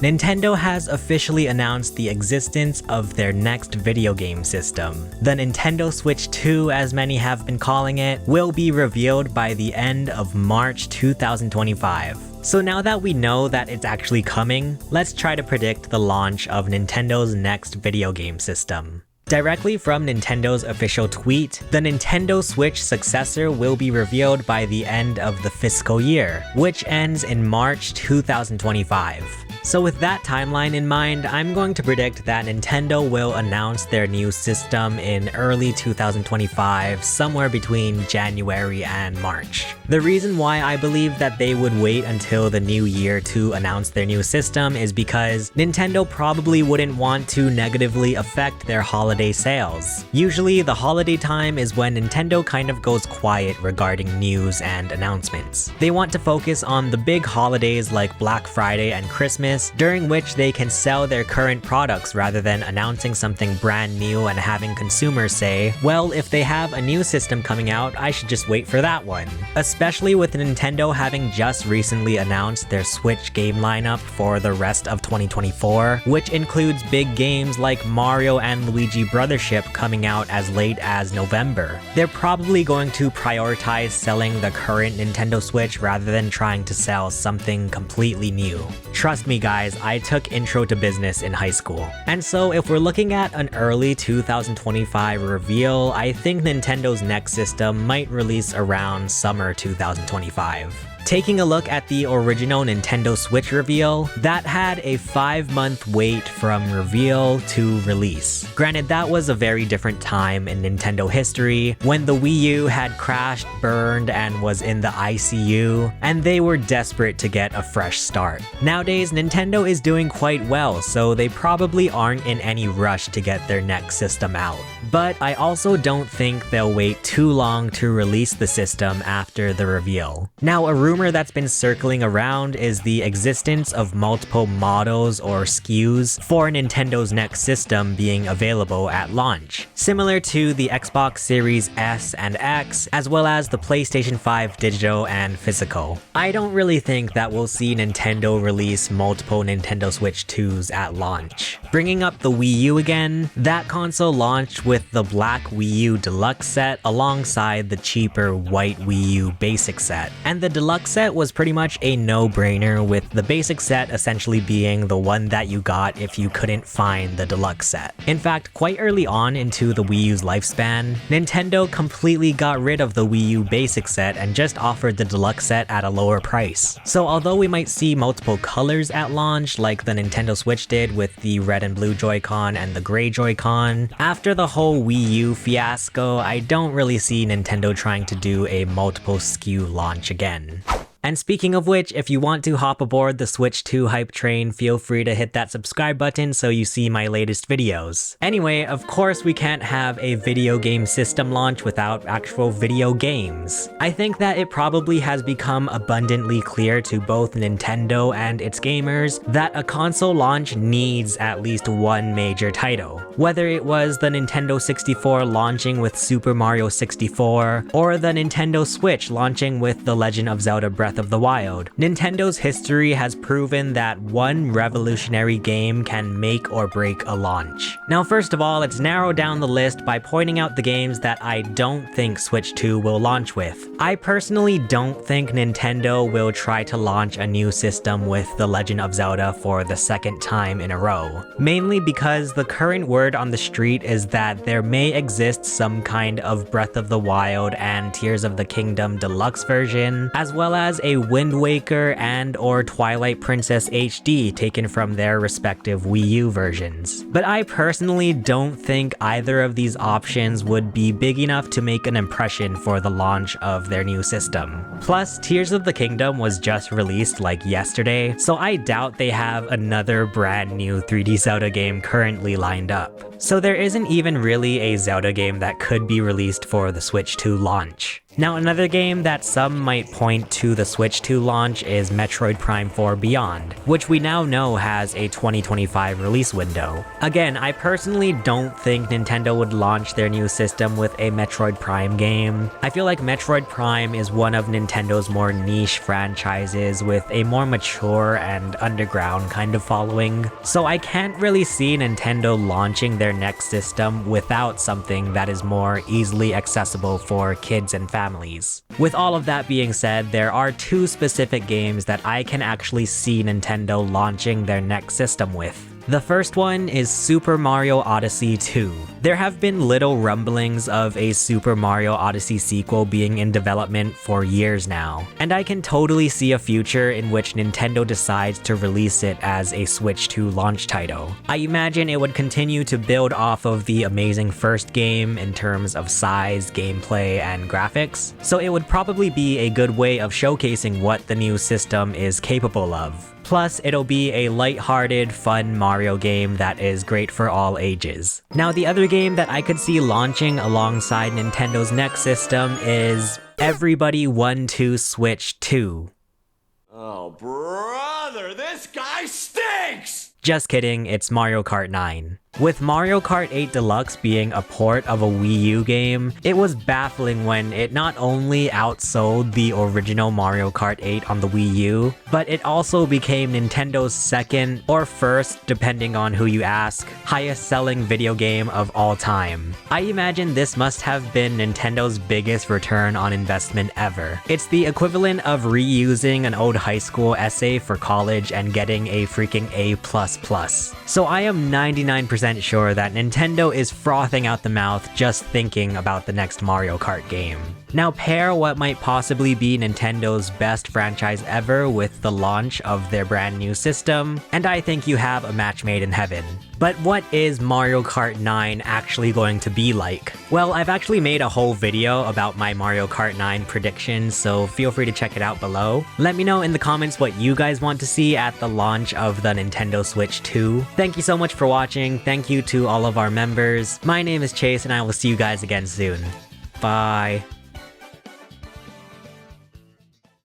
Nintendo has officially announced the existence of their next video game system. The Nintendo Switch 2, as many have been calling it, will be revealed by the end of March 2025. So now that we know that it's actually coming, let's try to predict the launch of Nintendo's next video game system. Directly from Nintendo's official tweet, the Nintendo Switch successor will be revealed by the end of the fiscal year, which ends in March 2025. So with that timeline in mind, I'm going to predict that Nintendo will announce their new system in early 2025, somewhere between January and March. The reason why I believe that they would wait until the new year to announce their new system is because Nintendo probably wouldn't want to negatively affect their holiday sales. Usually, the holiday time is when Nintendo kind of goes quiet regarding news and announcements. They want to focus on the big holidays like Black Friday and Christmas, during which they can sell their current products rather than announcing something brand new and having consumers say, well, if they have a new system coming out, I should just wait for that one. Especially with Nintendo having just recently announced their Switch game lineup for the rest of 2024, which includes big games like Mario and Luigi Brothership coming out as late as November. They're probably going to prioritize selling the current Nintendo Switch rather than trying to sell something completely new. Trust me guys, I took Intro to Business in high school. And so if we're looking at an early 2025 reveal, I think Nintendo's next system might release around summer 2025. Taking a look at the original Nintendo Switch reveal, that had a 5-month wait from reveal to release. Granted, that was a very different time in Nintendo history, when the Wii U had crashed, burned, and was in the ICU, and they were desperate to get a fresh start. Nowadays, Nintendo is doing quite well, so they probably aren't in any rush to get their next system out. But I also don't think they'll wait too long to release the system after the reveal. Now, a rumor that's been circling around is the existence of multiple models or SKUs for Nintendo's next system being available at launch, similar to the Xbox Series S and X, as well as the PlayStation 5 digital and physical. I don't really think that we'll see Nintendo release multiple Nintendo Switch 2s at launch. Bringing up the Wii U again, that console launched with the black Wii U Deluxe set alongside the cheaper white Wii U Basic set, and the Deluxe set was pretty much a no-brainer, with the Basic set essentially being the one that you got if you couldn't find the Deluxe set. In fact, quite early on into the Wii U's lifespan, Nintendo completely got rid of the Wii U Basic set and just offered the Deluxe set at a lower price. So although we might see multiple colors at launch like the Nintendo Switch did with the red and blue Joy-Con and the gray Joy-Con, after the whole Wii U fiasco, I don't really see Nintendo trying to do a multiple SKU launch again. And speaking of which, if you want to hop aboard the Switch 2 hype train, feel free to hit that subscribe button so you see my latest videos. Anyway, of course we can't have a video game system launch without actual video games. I think that it probably has become abundantly clear to both Nintendo and its gamers that a console launch needs at least one major title. Whether it was the Nintendo 64 launching with Super Mario 64, or the Nintendo Switch launching with The Legend of Zelda Breath of the Wild, Nintendo's history has proven that one revolutionary game can make or break a launch. Now, first of all, let's narrow down the list by pointing out the games that I don't think Switch 2 will launch with. I personally don't think Nintendo will try to launch a new system with The Legend of Zelda for the second time in a row, mainly because the current word on the street is that there may exist some kind of Breath of the Wild and Tears of the Kingdom deluxe version, as well as a Wind Waker and or Twilight Princess HD taken from their respective Wii U versions. But I personally don't think either of these options would be big enough to make an impression for the launch of their new system. Plus, Tears of the Kingdom was just released like yesterday, so I doubt they have another brand new 3D Zelda game currently lined up. So there isn't even really a Zelda game that could be released for the Switch 2 launch. Now, another game that some might point to the Switch 2 launch is Metroid Prime 4 Beyond, which we now know has a 2025 release window. Again, I personally don't think Nintendo would launch their new system with a Metroid Prime game. I feel like Metroid Prime is one of Nintendo's more niche franchises with a more mature and underground kind of following, so I can't really see Nintendo launching their next system without something that is more easily accessible for kids and families. With all of that being said, there are two specific games that I can actually see Nintendo launching their next system with. The first one is Super Mario Odyssey 2. There have been little rumblings of a Super Mario Odyssey sequel being in development for years now, and I can totally see a future in which Nintendo decides to release it as a Switch 2 launch title. I imagine it would continue to build off of the amazing first game in terms of size, gameplay, and graphics, so it would probably be a good way of showcasing what the new system is capable of. Plus, it'll be a light-hearted, fun Mario game that is great for all ages. Now, the other game that I could see launching alongside Nintendo's next system is Everybody 1-2 Switch 2. Oh, brother, this guy stinks! Just kidding, it's Mario Kart 9. With Mario Kart 8 Deluxe being a port of a Wii U game, it was baffling when it not only outsold the original Mario Kart 8 on the Wii U, but it also became Nintendo's second, or first, depending on who you ask, highest selling video game of all time. I imagine this must have been Nintendo's biggest return on investment ever. It's the equivalent of reusing an old high school essay for college and getting a freaking A++. So I am 99% sure that Nintendo is frothing out the mouth just thinking about the next Mario Kart game. Now pair what might possibly be Nintendo's best franchise ever with the launch of their brand new system, and I think you have a match made in heaven. But what is Mario Kart 9 actually going to be like? Well, I've actually made a whole video about my Mario Kart 9 predictions, so feel free to check it out below. Let me know in the comments what you guys want to see at the launch of the Nintendo Switch 2. Thank you so much for watching. Thank you to all of our members. My name is Chase, and I will see you guys again soon. Bye.